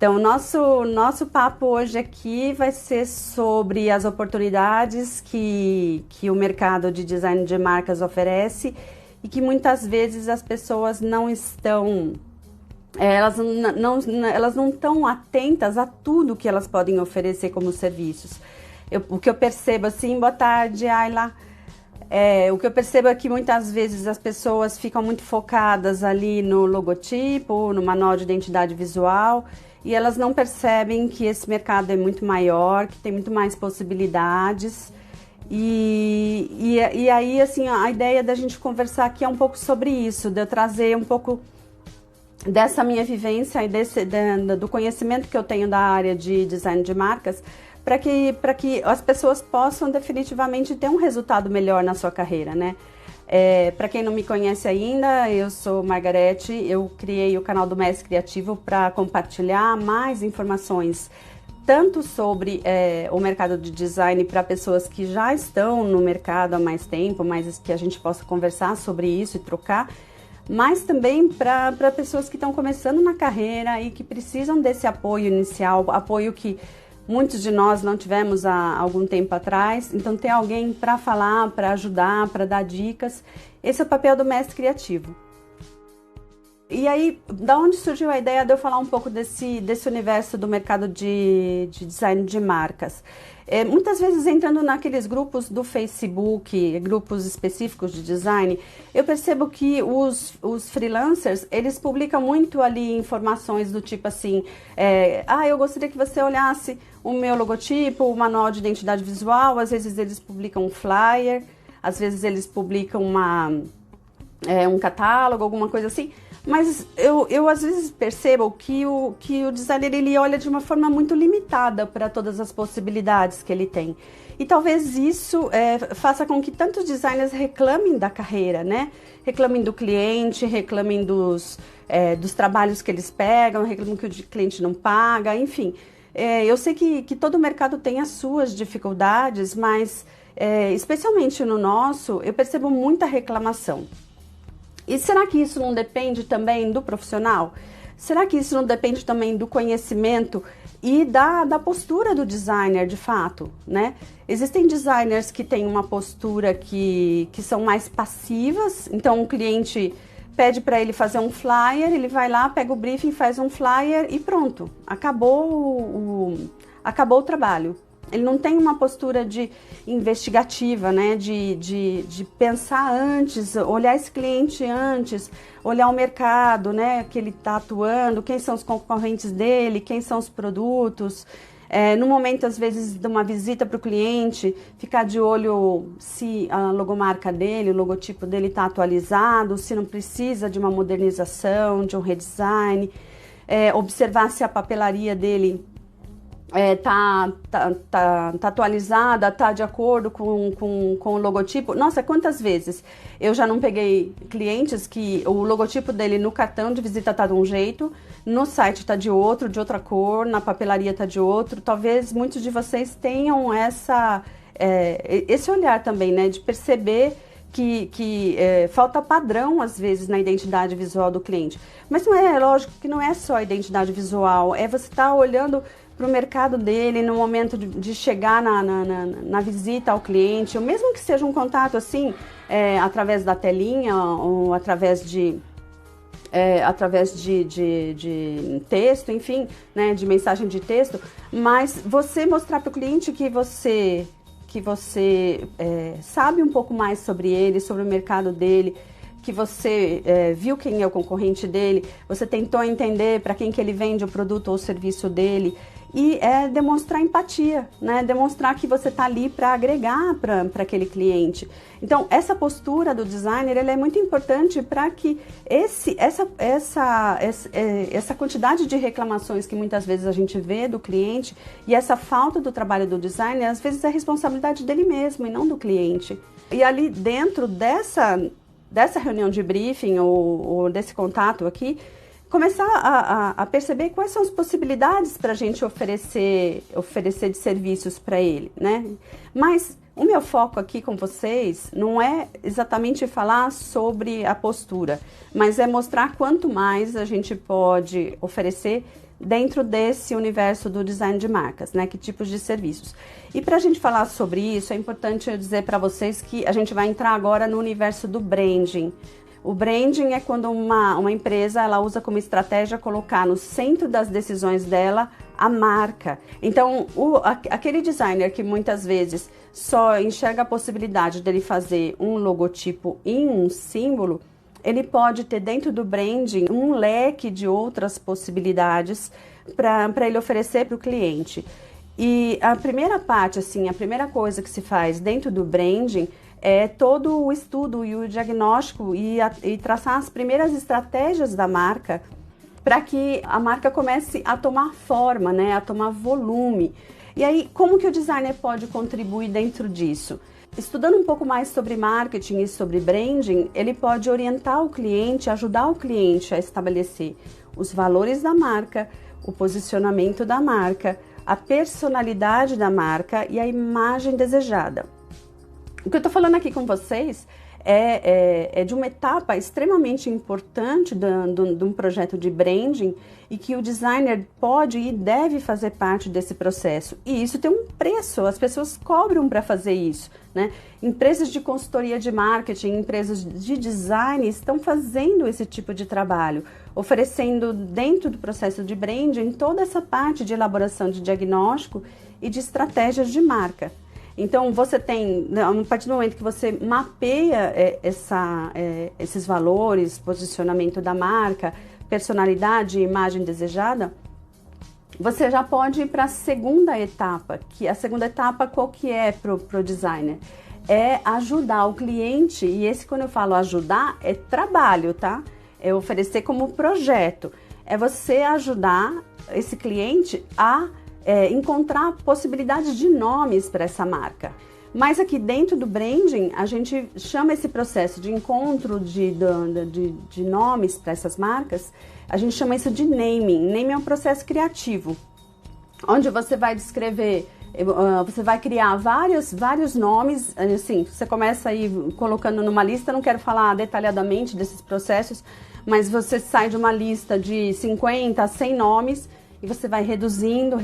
Então, nosso papo hoje aqui vai ser sobre as oportunidades que o mercado de design de marcas oferece e que muitas vezes as pessoas não estão, elas não estão atentas a tudo que elas podem oferecer como serviços. O que eu percebo assim, boa tarde, Ayla. O que eu percebo é que muitas vezes as pessoas ficam muito focadas ali no logotipo, no manual de identidade visual, e elas não percebem que esse mercado é muito maior, que tem muito mais possibilidades. E aí, assim, a ideia da gente conversar aqui é um pouco sobre isso, de eu trazer um pouco dessa minha vivência e do conhecimento que eu tenho da área de design de marcas, para que as pessoas possam definitivamente ter um resultado melhor na sua carreira, né? Para quem não me conhece ainda, eu sou Margarete, eu criei o canal do Mestre Criativo para compartilhar mais informações, tanto sobre o mercado de design para pessoas que já estão no mercado há mais tempo, mas que a gente possa conversar sobre isso e trocar, mas também para pessoas que estão começando na carreira e que precisam desse apoio inicial, apoio que muitos de nós não tivemos há algum tempo atrás. Então, ter alguém para falar, para ajudar, para dar dicas, esse é o papel do Mestre Criativo. E aí, da onde surgiu a ideia de eu falar um pouco desse universo do mercado de design de marcas? Muitas vezes, entrando naqueles grupos do Facebook, grupos específicos de design, eu percebo que os freelancers, eles publicam muito ali informações do tipo assim, eu gostaria que você olhasse o meu logotipo, o manual de identidade visual. Às vezes eles publicam um flyer, às vezes eles publicam um catálogo, alguma coisa assim. Mas eu às vezes percebo que o designer, ele olha de uma forma muito limitada para todas as possibilidades que ele tem. E talvez isso faça com que tantos designers reclamem da carreira, né? Reclamem do cliente, reclamem dos trabalhos que eles pegam, reclamem que o cliente não paga, enfim. Eu sei que todo mercado tem as suas dificuldades, mas especialmente no nosso, eu percebo muita reclamação. E será que isso não depende também do profissional? Será que isso não depende também do conhecimento e da postura do designer, de fato, né? Existem designers que têm uma postura que são mais passivas. Então, o cliente pede para ele fazer um flyer, ele vai lá, pega o briefing, faz um flyer e pronto, acabou o trabalho. Ele não tem uma postura investigativa, né? De pensar antes, olhar esse cliente antes, olhar o mercado, né? Que ele está atuando, quem são os concorrentes dele, quem são os produtos. No momento, às vezes, de uma visita para o cliente, ficar de olho se a logomarca dele, o logotipo dele está atualizado, se não precisa de uma modernização, de um redesign, observar se a papelaria dele tá atualizada, tá de acordo com o logotipo. Nossa, quantas vezes eu já não peguei clientes que o logotipo dele no cartão de visita tá de um jeito, no site tá de outra cor, na papelaria tá de outro. Talvez muitos de vocês tenham esse olhar também, né, de perceber que falta padrão, às vezes, na identidade visual do cliente. Mas lógico que não é só a identidade visual, você estar olhando para o mercado dele no momento de chegar na visita ao cliente, ou mesmo que seja um contato assim, através da telinha ou através de texto, enfim, né, de mensagem de texto, mas você mostrar para o cliente que você sabe um pouco mais sobre ele, sobre o mercado dele, que você viu quem é o concorrente dele, você tentou entender para quem que ele vende o produto ou o serviço dele, e demonstrar empatia, né? Demonstrar que você está ali para agregar para aquele cliente. Então, essa postura do designer, ela é muito importante para que essa quantidade de reclamações que muitas vezes a gente vê do cliente e essa falta do trabalho do designer, às vezes é responsabilidade dele mesmo e não do cliente. E ali dentro dessa reunião de briefing ou desse contato aqui, começar a perceber quais são as possibilidades para a gente oferecer de serviços para ele, né? Mas o meu foco aqui com vocês não é exatamente falar sobre a postura, mas é mostrar quanto mais a gente pode oferecer dentro desse universo do design de marcas, né? Que tipos de serviços. E para a gente falar sobre isso, é importante eu dizer para vocês que a gente vai entrar agora no universo do branding. O branding é quando uma empresa ela usa como estratégia colocar no centro das decisões dela a marca. Então, aquele designer que muitas vezes só enxerga a possibilidade dele fazer um logotipo em um símbolo, ele pode ter dentro do branding um leque de outras possibilidades para ele oferecer para o cliente. E a primeira parte, assim, a primeira coisa que se faz dentro do branding é todo o estudo e o diagnóstico e traçar as primeiras estratégias da marca para que a marca comece a tomar forma, né, a tomar volume. E aí, como que o designer pode contribuir dentro disso? Estudando um pouco mais sobre marketing e sobre branding, ele pode orientar o cliente, ajudar o cliente a estabelecer os valores da marca, o posicionamento da marca, a personalidade da marca e a imagem desejada. O que eu estou falando aqui com vocês é de uma etapa extremamente importante de um projeto de branding e que o designer pode e deve fazer parte desse processo. E isso tem um preço, as pessoas cobram para fazer isso, né? Empresas de consultoria de marketing, empresas de design estão fazendo esse tipo de trabalho, oferecendo dentro do processo de branding toda essa parte de elaboração de diagnóstico e de estratégias de marca. Então, você tem, a partir do momento que você mapeia esses valores, posicionamento da marca, personalidade e imagem desejada, você já pode ir para a segunda etapa, que a segunda etapa qual que é para o designer? É ajudar o cliente, e esse quando eu falo ajudar, é trabalho, tá? É oferecer como projeto, é você ajudar esse cliente a encontrar possibilidades de nomes para essa marca. Mas aqui dentro do branding, a gente chama esse processo de encontro de nomes para essas marcas, a gente chama isso de naming. Naming é um processo criativo, onde você vai descrever, você vai criar vários nomes, assim, você começa aí colocando numa lista, não quero falar detalhadamente desses processos, mas você sai de uma lista de 50 a 100 nomes, e você vai reduzindo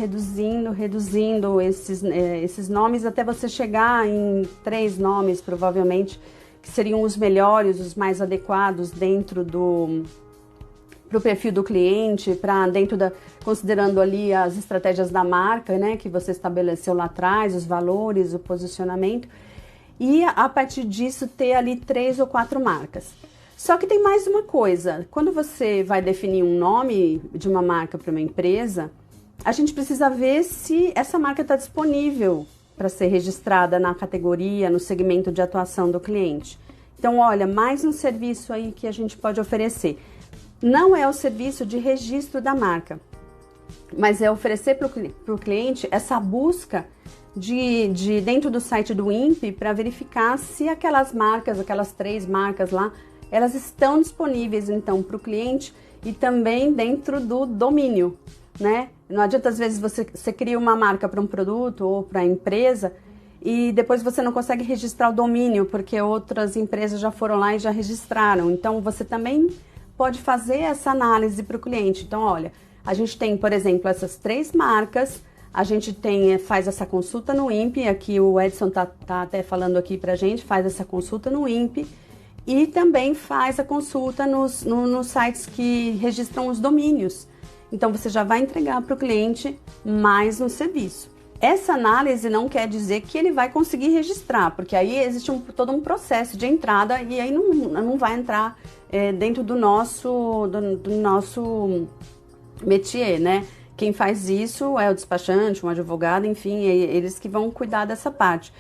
esses nomes até você chegar em 3 nomes, provavelmente, que seriam os melhores, os mais adequados dentro pro perfil do cliente, considerando ali as estratégias da marca, né, que você estabeleceu lá atrás, os valores, o posicionamento, e a partir disso ter ali 3 ou 4 marcas. Só que tem mais uma coisa, quando você vai definir um nome de uma marca para uma empresa, a gente precisa ver se essa marca está disponível para ser registrada na categoria, no segmento de atuação do cliente. Então, olha, mais um serviço aí que a gente pode oferecer. Não é o serviço de registro da marca, mas é oferecer para o cliente essa busca de dentro do site do INPE para verificar se aquelas 3 marcas lá, elas estão disponíveis, então, para o cliente e também dentro do domínio, né? Não adianta, às vezes, você cria uma marca para um produto ou para a empresa e depois você não consegue registrar o domínio, porque outras empresas já foram lá e já registraram. Então, você também pode fazer essa análise para o cliente. Então, olha, a gente tem, por exemplo, essas 3 marcas, a gente faz essa consulta no INPE, aqui o Edson tá até falando aqui para a gente, faz essa consulta no INPE, e também faz a consulta nos sites que registram os domínios. Então, você já vai entregar para o cliente mais um serviço. Essa análise não quer dizer que ele vai conseguir registrar, porque aí existe todo um processo de entrada e aí não vai entrar dentro do nosso métier, né? Quem faz isso é o despachante, um advogado, enfim, eles que vão cuidar dessa parte.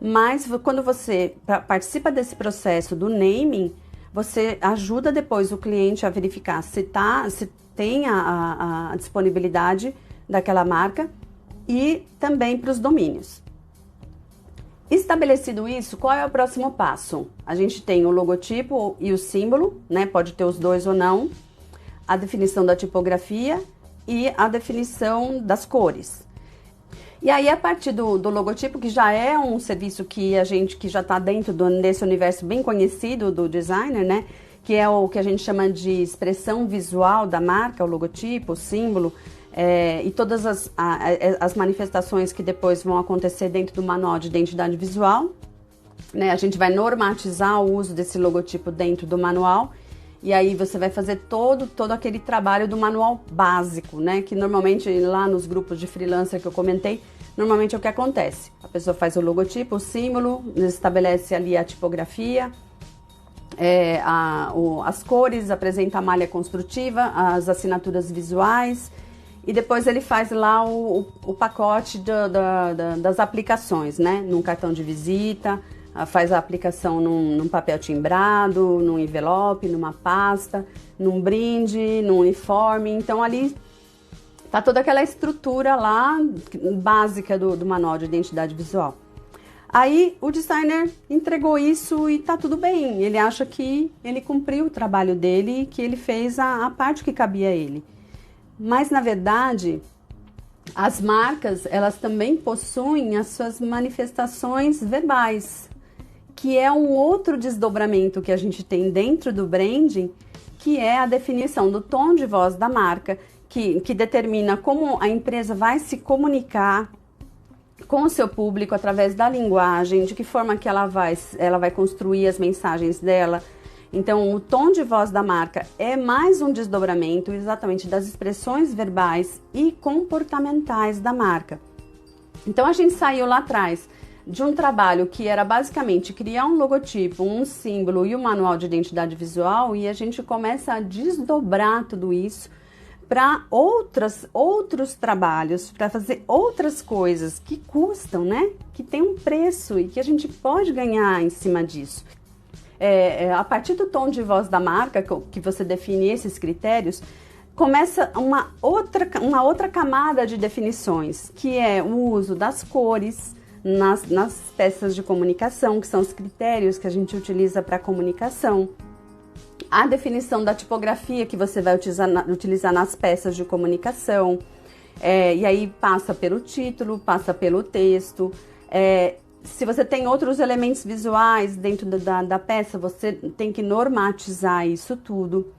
Mas quando você participa desse processo do naming, você ajuda depois o cliente a verificar se tem a disponibilidade daquela marca e também para os domínios. Estabelecido isso, qual é o próximo passo? A gente tem o logotipo e o símbolo, né? Pode ter os dois ou não, a definição da tipografia e a definição das cores. E aí, a partir do logotipo, que já é um serviço que já está dentro desse universo bem conhecido do designer, né? Que é o que a gente chama de expressão visual da marca, o logotipo, o símbolo, e todas as manifestações que depois vão acontecer dentro do manual de identidade visual, né? A gente vai normatizar o uso desse logotipo dentro do manual, e aí você vai fazer todo aquele trabalho do manual básico, né? Que normalmente lá nos grupos de freelancer que eu comentei, normalmente é o que acontece. A pessoa faz o logotipo, o símbolo, estabelece ali a tipografia, as cores, apresenta a malha construtiva, as assinaturas visuais, e depois ele faz lá o pacote das aplicações, né? Num cartão de visita, faz a aplicação num papel timbrado, num envelope, numa pasta, num brinde, num uniforme. Então ali tá toda aquela estrutura lá básica do manual de identidade visual. Aí o designer entregou isso e tá tudo bem. Ele acha que ele cumpriu o trabalho dele e que ele fez a parte que cabia a ele. Mas na verdade, as marcas, elas também possuem as suas manifestações verbais, que é um outro desdobramento que a gente tem dentro do branding, que é a definição do tom de voz da marca, que determina como a empresa vai se comunicar com o seu público através da linguagem, de que forma que ela vai construir as mensagens dela. Então, o tom de voz da marca é mais um desdobramento exatamente das expressões verbais e comportamentais da marca. Então, a gente saiu lá atrás de um trabalho que era basicamente criar um logotipo, um símbolo e um manual de identidade visual, e a gente começa a desdobrar tudo isso para outros trabalhos, para fazer outras coisas que custam, né? Que tem um preço e que a gente pode ganhar em cima disso. A partir do tom de voz da marca, que você define esses critérios, começa uma outra camada de definições, que é o uso das cores nas peças de comunicação, que são os critérios que a gente utiliza para comunicação. A definição da tipografia que você vai utilizar nas peças de comunicação, e aí passa pelo título, passa pelo texto. Se você tem outros elementos visuais dentro da peça, você tem que normatizar isso tudo.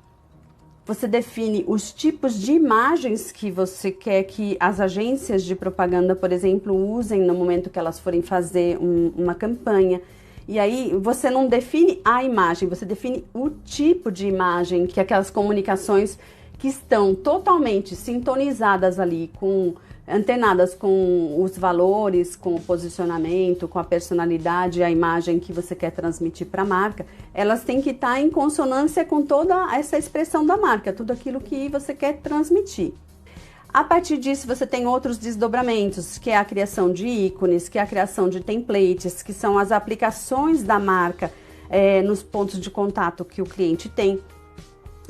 Você define os tipos de imagens que você quer que as agências de propaganda, por exemplo, usem no momento que elas forem fazer uma campanha. E aí você não define a imagem, você define o tipo de imagem, que é aquelas comunicações que estão totalmente sintonizadas ali, antenadas com os valores, com o posicionamento, com a personalidade, a imagem que você quer transmitir para a marca. Elas têm que estar em consonância com toda essa expressão da marca, tudo aquilo que você quer transmitir. A partir disso, você tem outros desdobramentos, que é a criação de ícones, que é a criação de templates, que são as aplicações da marca nos pontos de contato que o cliente tem.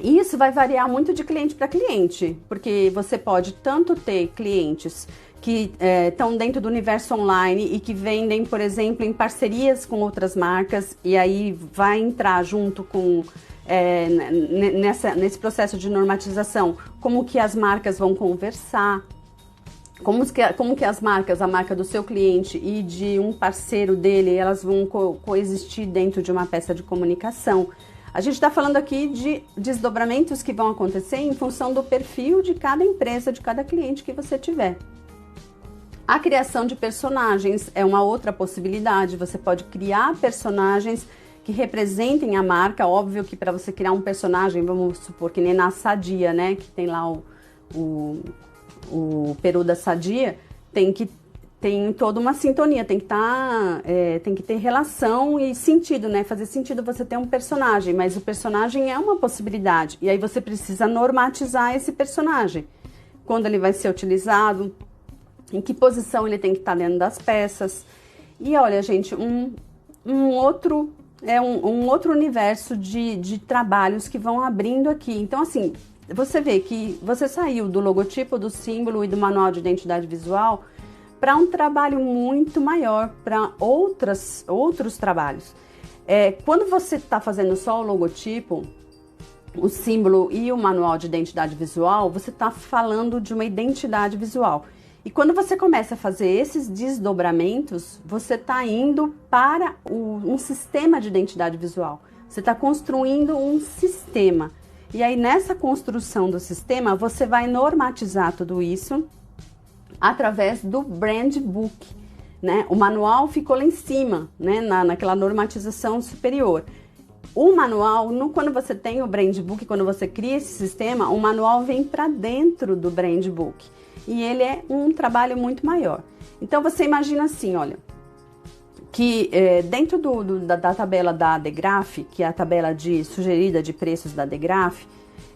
E isso vai variar muito de cliente para cliente, porque você pode tanto ter clientes que estão dentro do universo online e que vendem, por exemplo, em parcerias com outras marcas, e aí vai entrar junto com... nesse processo de normatização, como que as marcas vão conversar, como que as marcas, a marca do seu cliente e de um parceiro dele, elas vão coexistir dentro de uma peça de comunicação. A gente está falando aqui de desdobramentos que vão acontecer em função do perfil de cada empresa, de cada cliente que você tiver. A criação de personagens é uma outra possibilidade, você pode criar personagens que representem a marca. Óbvio que para você criar um personagem, vamos supor que nem na Sadia, né, que tem lá o peru da Sadia, tem toda uma sintonia, tem que ter relação e sentido, né, fazer sentido você ter um personagem, mas o personagem é uma possibilidade, e aí você precisa normatizar esse personagem, quando ele vai ser utilizado, em que posição ele tem que estar dentro das peças. E olha, gente, um outro universo de trabalhos que vão abrindo aqui. Então, assim, você vê que você saiu do logotipo, do símbolo e do manual de identidade visual para um trabalho muito maior, para outros trabalhos. Quando você está fazendo só o logotipo, o símbolo e o manual de identidade visual, você está falando de uma identidade visual. E quando você começa a fazer esses desdobramentos, você está indo para um sistema de identidade visual. Você está construindo um sistema. E aí, nessa construção do sistema, você vai normatizar tudo isso através do Brand Book, né? O manual ficou lá em cima, né? Naquela normatização superior. O manual, quando você tem o Brand Book, quando você cria esse sistema, o manual vem para dentro do Brand Book. E ele é um trabalho muito maior. Então, você imagina assim, olha, que dentro da tabela da Adegraph, que é a tabela sugerida de preços da Adegraph,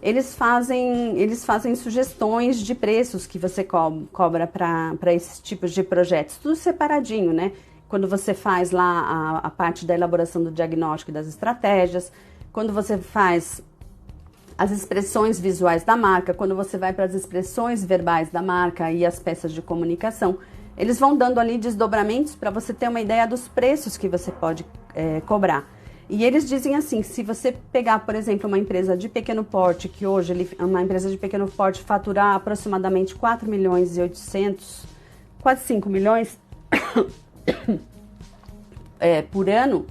eles fazem sugestões de preços que você cobra para esses tipos de projetos, tudo separadinho, né? Quando você faz lá a parte da elaboração do diagnóstico e das estratégias, quando você faz as expressões visuais da marca, quando você vai para as expressões verbais da marca e as peças de comunicação, eles vão dando ali desdobramentos para você ter uma ideia dos preços que você pode cobrar. E eles dizem assim, se você pegar, por exemplo, uma empresa de pequeno porte, que hoje uma empresa de pequeno porte faturar aproximadamente 4 milhões e 800, quase 5 milhões por ano,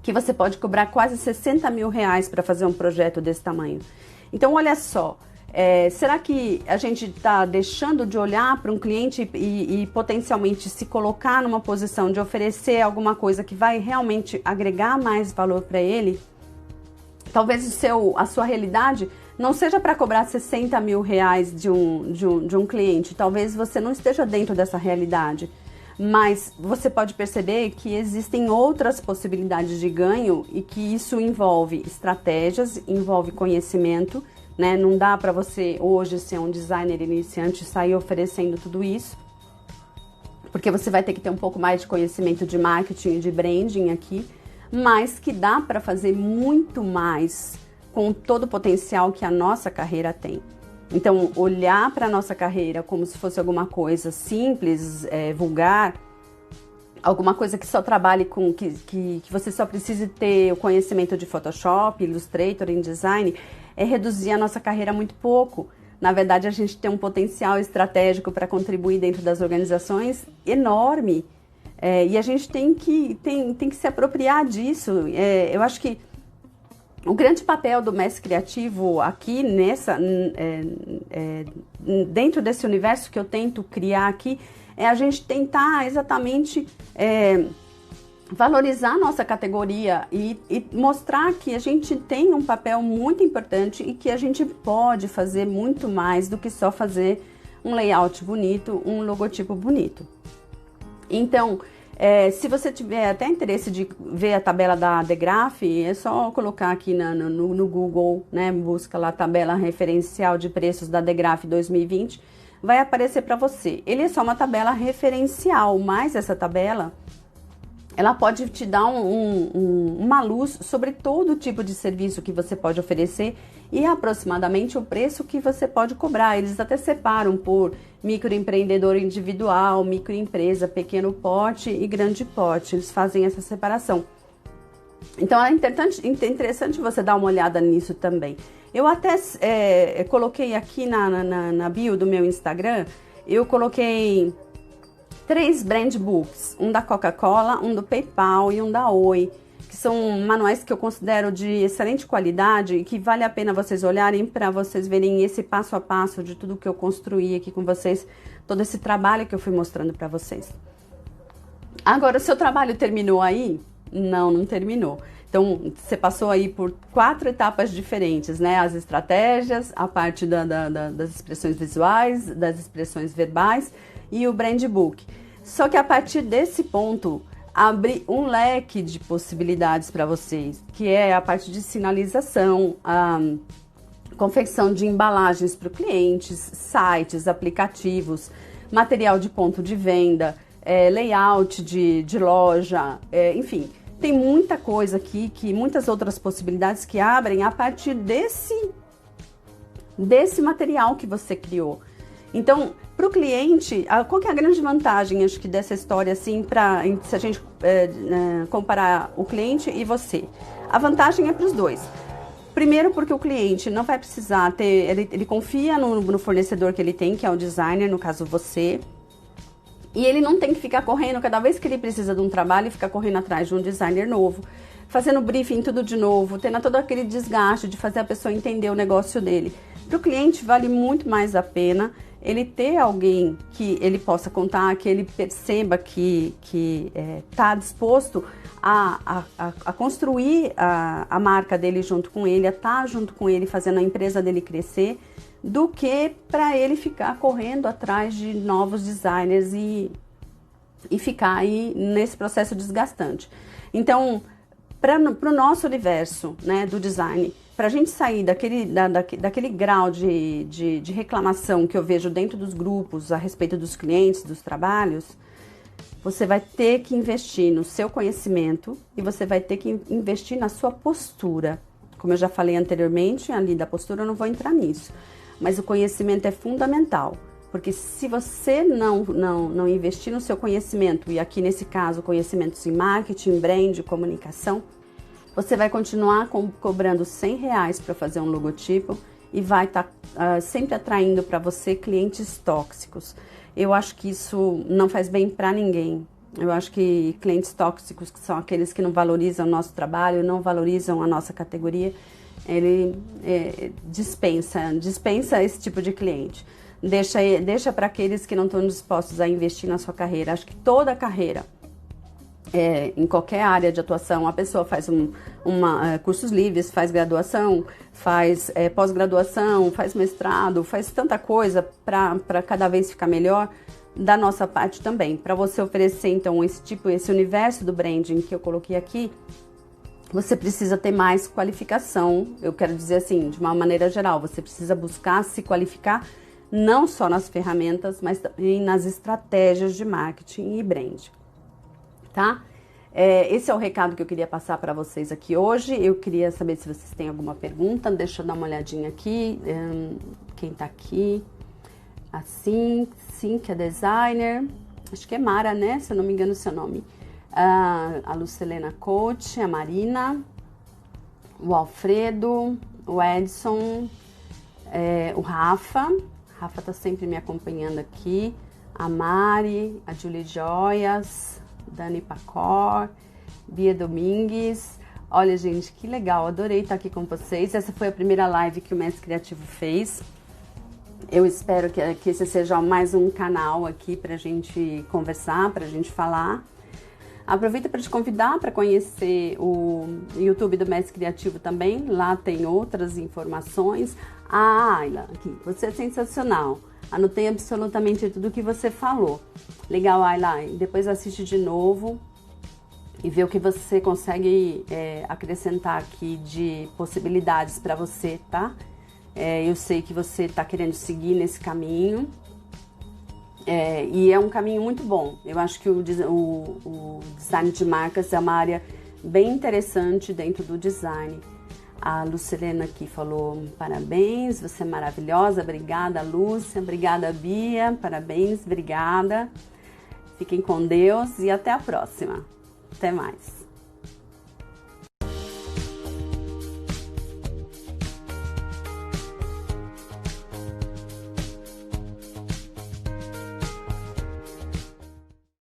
que você pode cobrar quase 60 mil reais para fazer um projeto desse tamanho. Então, olha só, será que a gente está deixando de olhar para um cliente e potencialmente se colocar numa posição de oferecer alguma coisa que vai realmente agregar mais valor para ele? Talvez a sua realidade não seja para cobrar 60 mil reais de um cliente, talvez você não esteja dentro dessa realidade, mas você pode perceber que existem outras possibilidades de ganho e que isso envolve estratégias, envolve conhecimento, né? Não dá para você hoje ser um designer iniciante e sair oferecendo tudo isso, porque você vai ter que ter um pouco mais de conhecimento de marketing e de branding aqui, mas que dá para fazer muito mais com todo o potencial que a nossa carreira tem. Então, olhar para a nossa carreira como se fosse alguma coisa simples, vulgar, alguma coisa que só trabalhe com, que você só precise ter o conhecimento de Photoshop, Illustrator, InDesign, é reduzir a nossa carreira muito pouco. Na verdade, a gente tem um potencial estratégico para contribuir dentro das organizações enorme. E a gente tem que se apropriar disso. Eu acho que o grande papel do mestre criativo aqui dentro desse universo que eu tento criar aqui, é a gente tentar exatamente valorizar a nossa categoria e mostrar que a gente tem um papel muito importante e que a gente pode fazer muito mais do que só fazer um layout bonito, um logotipo bonito. Então, se você tiver até interesse de ver a tabela da Adegraph, é só colocar aqui no Google, né? Busca lá a tabela referencial de preços da Adegraph 2020, vai aparecer para você. Ele é só uma tabela referencial, mas essa tabela, ela pode te dar uma luz sobre todo tipo de serviço que você pode oferecer e aproximadamente o preço que você pode cobrar. Eles até separam por microempreendedor individual, microempresa, pequeno porte e grande porte. Eles fazem essa separação. Então é interessante você dar uma olhada nisso também. Eu até coloquei aqui na bio do meu Instagram, eu coloquei 3 brand books, um da Coca-Cola, um do PayPal e um da Oi, que são manuais que eu considero de excelente qualidade e que vale a pena vocês olharem para vocês verem esse passo a passo de tudo que eu construí aqui com vocês, todo esse trabalho que eu fui mostrando para vocês. Agora, o seu trabalho terminou aí? Não terminou. Então, você passou aí por 4 etapas diferentes, né? As estratégias, a parte das expressões visuais, das expressões verbais e o brand book. Só que a partir desse ponto, abre um leque de possibilidades para vocês, que é a parte de sinalização, a confecção de embalagens para clientes, sites, aplicativos, material de ponto de venda, layout de loja, enfim. Tem muita coisa aqui, muitas outras possibilidades que abrem a partir desse material que você criou. Então, para o cliente, qual que é a grande vantagem, acho que, dessa história, assim, se a gente comparar o cliente e você? A vantagem é para os dois. Primeiro, porque o cliente não vai precisar ele confia no fornecedor que ele tem, que é o designer, no caso você, e ele não tem que ficar correndo, cada vez que ele precisa de um trabalho, ficar correndo atrás de um designer novo, fazendo briefing tudo de novo, tendo todo aquele desgaste de fazer a pessoa entender o negócio dele. Para o cliente vale muito mais a pena ele ter alguém que ele possa contar, que ele perceba que está disposto a construir a marca dele junto com ele, a estar junto com ele, fazendo a empresa dele crescer, do que para ele ficar correndo atrás de novos designers e ficar aí nesse processo desgastante. Então, para o nosso universo, né, do design, para a gente sair daquele grau de reclamação que eu vejo dentro dos grupos a respeito dos clientes, dos trabalhos, você vai ter que investir no seu conhecimento e você vai ter que investir na sua postura. Como eu já falei anteriormente, ali da postura eu não vou entrar nisso, mas o conhecimento é fundamental, porque se você não investir no seu conhecimento, e aqui nesse caso conhecimentos em marketing, brand, comunicação, você vai continuar cobrando R$100 para fazer um logotipo e vai estar sempre atraindo para você clientes tóxicos. Eu acho que isso não faz bem para ninguém. Eu acho que clientes tóxicos, que são aqueles que não valorizam o nosso trabalho, não valorizam a nossa categoria, ele dispensa esse tipo de cliente. Deixa para aqueles que não estão dispostos a investir na sua carreira. Acho que toda a carreira, em qualquer área de atuação, a pessoa faz cursos livres, faz graduação, faz pós-graduação, faz mestrado, faz tanta coisa para cada vez ficar melhor, da nossa parte também. Para você oferecer, então, esse universo do branding que eu coloquei aqui, você precisa ter mais qualificação. Eu quero dizer assim, de uma maneira geral, você precisa buscar se qualificar não só nas ferramentas, mas também nas estratégias de marketing e brand. Tá? Esse é o recado que eu queria passar para vocês aqui hoje. Eu queria saber se vocês têm alguma pergunta. Deixa eu dar uma olhadinha aqui. Quem tá aqui? Assim, sim, que é designer. Acho que é Mara, né? Se eu não me engano o seu nome. A Lucelena Coach, a Marina, o Alfredo, o Edson, o Rafa. Rafa tá sempre me acompanhando aqui. A Mari, a Julie Joias, Dani Pacor, Bia Domingues. Olha, gente, que legal, adorei estar aqui com vocês. Essa foi a primeira live que o Mestre Criativo fez. Eu espero que esse seja mais um canal aqui pra gente conversar, pra gente falar. Aproveita para te convidar para conhecer o YouTube do Mestre Criativo também. Lá tem outras informações. Ayla, aqui, você é sensacional. Anotei absolutamente tudo que você falou. Legal, Ayla. Depois assiste de novo e vê o que você consegue acrescentar aqui de possibilidades para você, tá? Eu sei que você está querendo seguir nesse caminho. E é um caminho muito bom. Eu acho que o design de marcas é uma área bem interessante dentro do design. A Lucelena aqui falou parabéns, você é maravilhosa, obrigada Lúcia, obrigada Bia, parabéns, obrigada. Fiquem com Deus e até a próxima. Até mais.